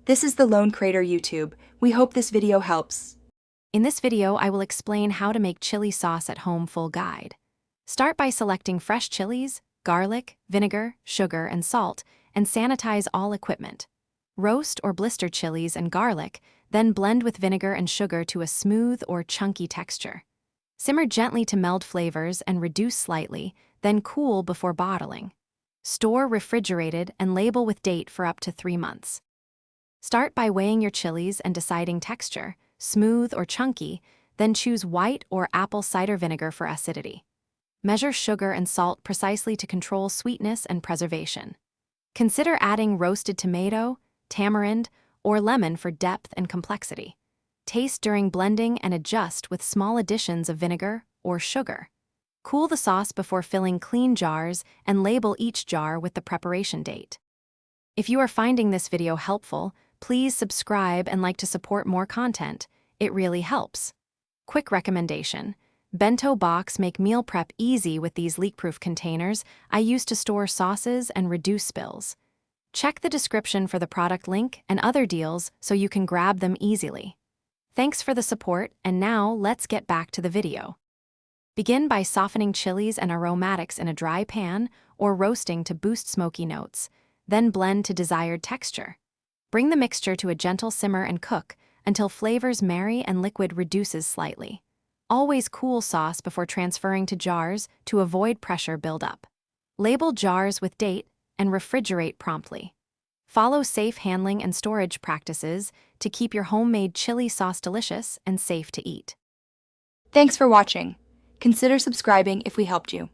This is the Lone Crater YouTube. We hope this video helps. In this video, I will explain how to make chili sauce at home full guide. Start by selecting fresh chilies, garlic, vinegar, sugar, and salt, and sanitize all equipment. Roast or blister chilies and garlic, then blend with vinegar and sugar to a smooth or chunky texture. Simmer gently to meld flavors and reduce slightly, then cool before bottling. Store refrigerated and label with date for up to 3 months. Start by weighing your chilies and deciding texture, smooth or chunky, then choose white or apple cider vinegar for acidity. Measure sugar and salt precisely to control sweetness and preservation. Consider adding roasted tomato, tamarind, or lemon for depth and complexity. Taste during blending and adjust with small additions of vinegar or sugar. Cool the sauce before filling clean jars and label each jar with the preparation date. If you are finding this video helpful, please subscribe and like to support more content. It really helps. Quick recommendation: bento box make meal prep easy with these leak-proof containers I use to store sauces and reduce spills. Check the description for the product link and other deals so you can grab them easily. Thanks for the support, and now let's get back to the video. Begin by softening chilies and aromatics in a dry pan or roasting to boost smoky notes, then blend to desired texture. Bring the mixture to a gentle simmer and cook until flavors marry and liquid reduces slightly. Always cool sauce before transferring to jars to avoid pressure buildup. Label jars with date and refrigerate promptly. Follow safe handling and storage practices to keep your homemade chili sauce delicious and safe to eat. Thanks for watching. Consider subscribing if we helped you.